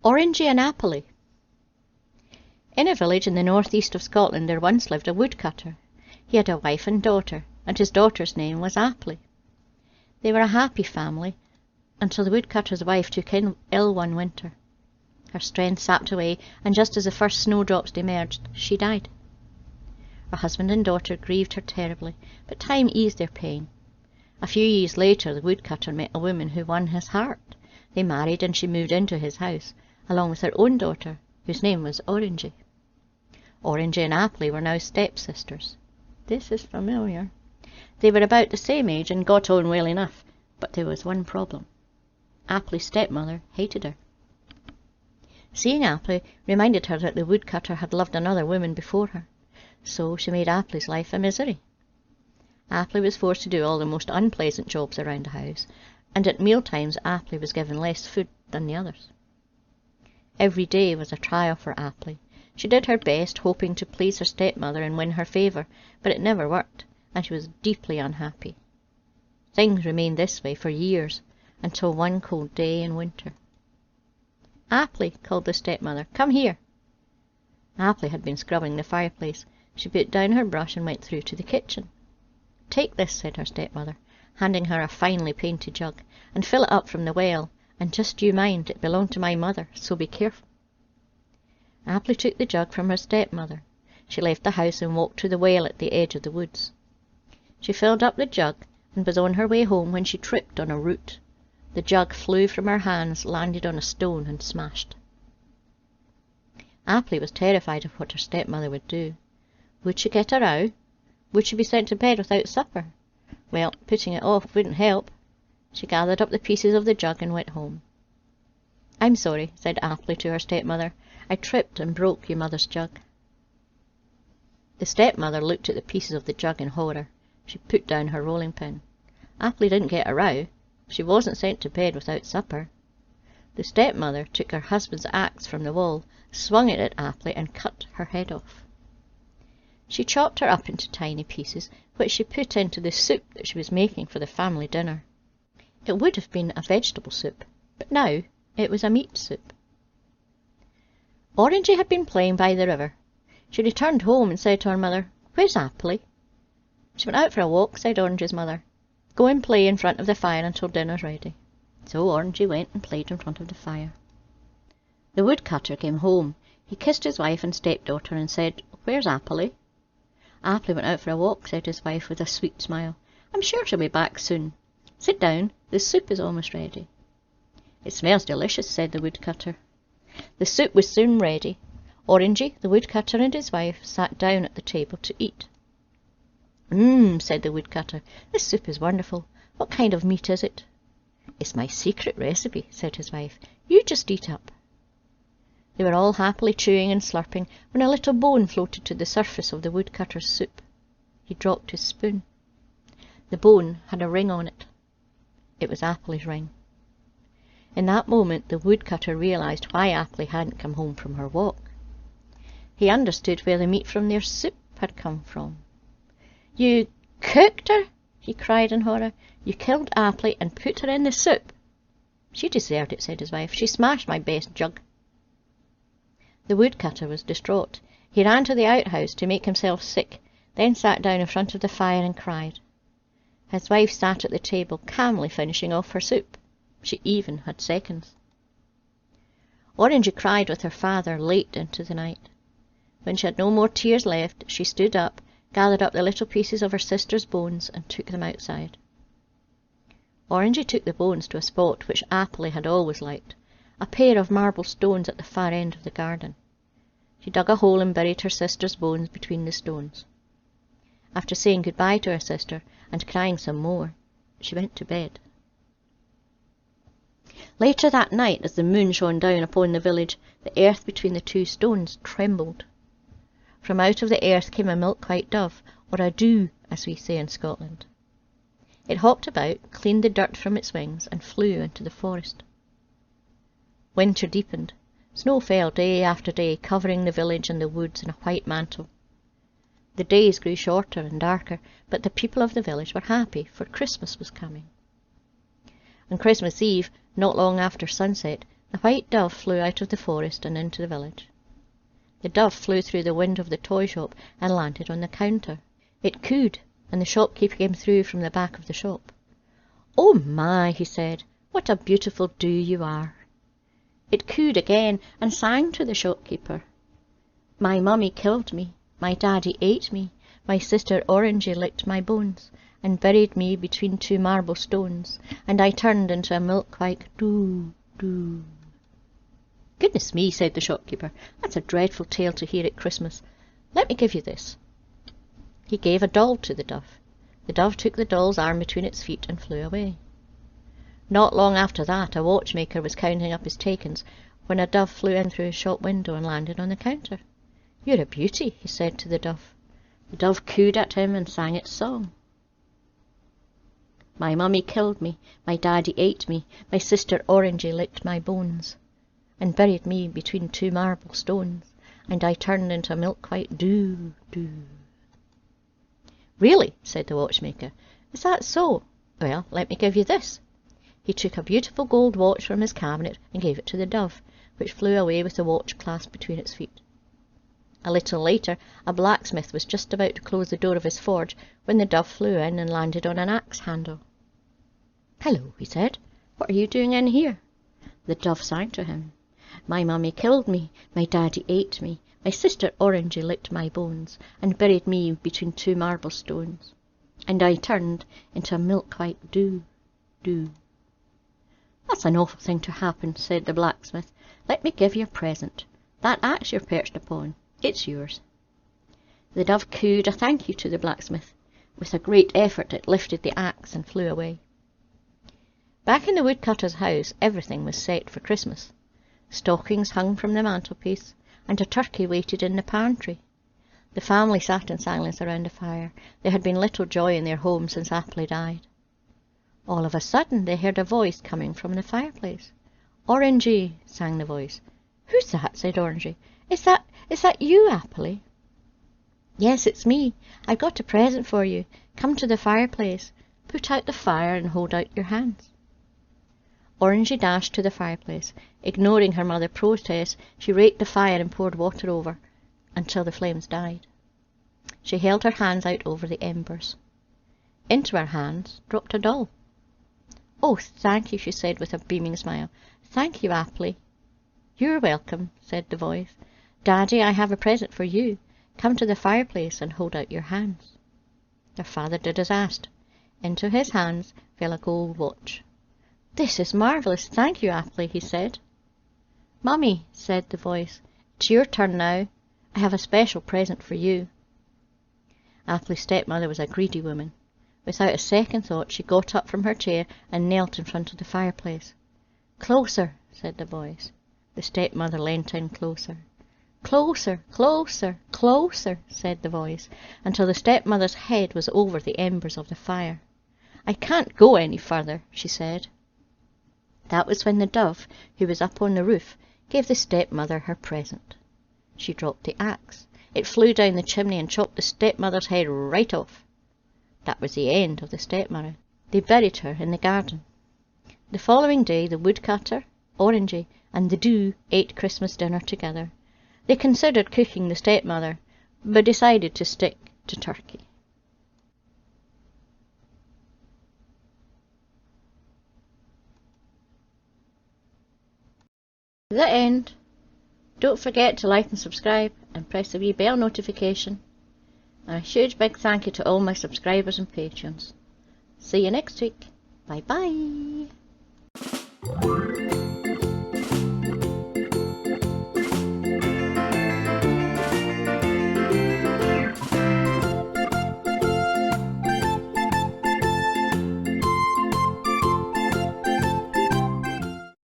Orangy and Apply. In a village in the northeast of Scotland there once lived a woodcutter. He had a wife and daughter, and his daughter's name was Apply. They were a happy family until the woodcutter's wife took ill one winter. Her strength sapped away, and just as the first snowdrops emerged, she died. Her husband and daughter grieved her terribly, but time eased their pain. A few years later the woodcutter met a woman who won his heart. They married, and she moved into his house, along with her own daughter, whose name was Orangy. Orangy and Apply were now stepsisters. This is familiar. They were about the same age and got on well enough, but there was one problem. Apply's stepmother hated her. Seeing Apply reminded her that the woodcutter had loved another woman before her, so she made Apply's life a misery. Apply was forced to do all the most unpleasant jobs around the house, and at mealtimes Apply was given less food than the others. Every day was a trial for Apply. She did her best, hoping to please her stepmother and win her favour, but it never worked, and she was deeply unhappy. Things remained this way for years, until one cold day in winter. "Apply," called the stepmother, "come here." Apply had been scrubbing the fireplace. She put down her brush and went through to the kitchen. "Take this," said her stepmother, handing her a finely painted jug, "and fill it up from the well, and just you mind, it belonged to my mother, so be careful." Apply took the jug from her stepmother. She left the house and walked to the well at the edge of the woods. She filled up the jug and was on her way home when she tripped on a root. The jug flew from her hands, landed on a stone, and smashed. Apply was terrified of what her stepmother would do. Would she get a row? Would she be sent to bed without supper? Well, putting it off wouldn't help. She gathered up the pieces of the jug and went home. "I'm sorry," said Apply to her stepmother. "I tripped and broke your mother's jug." The stepmother looked at the pieces of the jug in horror. She put down her rolling pin. Apply didn't get a row. She wasn't sent to bed without supper. The stepmother took her husband's axe from the wall, swung it at Apply, and cut her head off. She chopped her up into tiny pieces, which she put into the soup that she was making for the family dinner. It would have been a vegetable soup, but now it was a meat soup. Orangy had been playing by the river. She returned home and said to her mother, "Where's Apply?" "She went out for a walk," said Orangy's mother. "Go and play in front of the fire until dinner's ready." So Orangy went and played in front of the fire. The woodcutter came home. He kissed his wife and stepdaughter and said, "Where's Apply?" "Apply went out for a walk," said his wife with a sweet smile. "I'm sure she'll be back soon. Sit down, the soup is almost ready." "It smells delicious," said the woodcutter. The soup was soon ready. Orangy, the woodcutter, and his wife sat down at the table to eat. Said the woodcutter, "this soup is wonderful. What kind of meat is it?" "It's my secret recipe," said his wife. "You just eat up." They were all happily chewing and slurping when a little bone floated to the surface of the woodcutter's soup. He dropped his spoon. The bone had a ring on it. It was Apply's ring. In that moment the woodcutter realized why Apply hadn't come home from her walk. He understood where the meat from their soup had come from. "You cooked her?" he cried in horror. "You killed Apply and put her in the soup?" "She deserved it," said his wife. "She smashed my best jug." The woodcutter was distraught. He ran to the outhouse to make himself sick, then sat down in front of the fire and cried. His wife sat at the table, calmly finishing off her soup. She even had seconds. Orangy cried with her father late into the night. When she had no more tears left, she stood up, gathered up the little pieces of her sister's bones, and took them outside. Orangy took the bones to a spot which Apply had always liked, a pair of marble stones at the far end of the garden. She dug a hole and buried her sister's bones between the stones. After saying goodbye to her sister and crying some more, she went to bed. Later that night, as the moon shone down upon the village, the earth between the two stones trembled. From out of the earth came a milk-white dove, or a dew, as we say in Scotland. It hopped about, cleaned the dirt from its wings, and flew into the forest. Winter deepened. Snow fell day after day, covering the village and the woods in a white mantle. The days grew shorter and darker, but the people of the village were happy, for Christmas was coming. On Christmas Eve, not long after sunset, A white dove flew out of the forest and into the village. The dove flew through the window of the toy shop and landed on the counter. It cooed, and the shopkeeper came through from the back of the shop. "Oh my," he said, "what a beautiful dew you are." It cooed again and sang to the shopkeeper. "My mummy killed me, my daddy ate me, my sister Orangy licked my bones, and buried me between two marble stones, and I turned into a milk-white dew, dew." "Goodness me," said the shopkeeper, "that's a dreadful tale to hear at Christmas. Let me give you this." He gave a doll to the dove. The dove took the doll's arm between its feet and flew away. Not long after that, a watchmaker was counting up his takings when a dove flew in through his shop window and landed on the counter. "You're a beauty," he said to the dove. The dove cooed at him and sang its song. "My mummy killed me, my daddy ate me, my sister Orangy licked my bones, and buried me between two marble stones, and I turned into a milk-white dew, dew." "Really?" said the watchmaker. "Is that so? Well, let me give you this." He took a beautiful gold watch from his cabinet and gave it to the dove, which flew away with the watch clasped between its feet. A little later, a blacksmith was just about to close the door of his forge when the dove flew in and landed on an axe handle. "Hello," he said. "What are you doing in here?" The dove sang to him. "My mummy killed me, my daddy ate me, my sister Orangy licked my bones, and buried me between two marble stones, and I turned into a milk-white dew, dew." "That's an awful thing to happen," said the blacksmith. "Let me give you a present. That axe you're perched upon, it's yours." The dove cooed a thank you to the blacksmith. With a great effort it lifted the axe and flew away. Back in the woodcutter's house, everything was set for Christmas. Stockings hung from the mantelpiece, and a turkey waited in the pantry. The family sat in silence around the fire. There had been little joy in their home since Apply died. All of a sudden they heard a voice coming from the fireplace. "Orangy," sang the voice. "Who's that?" said Orangy. Is that you, Apply?" "Yes, it's me. I've got a present for you. Come to the fireplace. Put out the fire and hold out your hands." Orangy dashed to the fireplace. Ignoring her mother's protest, she raked the fire and poured water over until the flames died. She held her hands out over the embers. Into her hands dropped a doll. "Oh, thank you," she said with a beaming smile. "Thank you, Apply." "You're welcome," said the voice. "Daddy, I have a present for you. Come to the fireplace and hold out your hands." Her father did as asked. Into his hands fell a gold watch. "This is marvellous. Thank you, Apply," he said. "Mummy," said the voice, "it's your turn now. I have a special present for you." Apply's stepmother was a greedy woman. Without a second thought, she got up from her chair and knelt in front of the fireplace. "Closer," said the voice. The stepmother leant in closer. "Closer, closer, closer," said the voice, until the stepmother's head was over the embers of the fire. "I can't go any further," she said. That was when the dove, who was up on the roof, gave the stepmother her present. She dropped the axe. It flew down the chimney and chopped the stepmother's head right off. That was the end of the stepmother. They buried her in the garden. The following day the woodcutter, Orangy, and the dew ate Christmas dinner together. They considered cooking the stepmother, but decided to stick to turkey. The end. Don't forget to like and subscribe and press the wee bell notification. And a huge big thank you to all my subscribers and patrons. See you next week. Bye bye.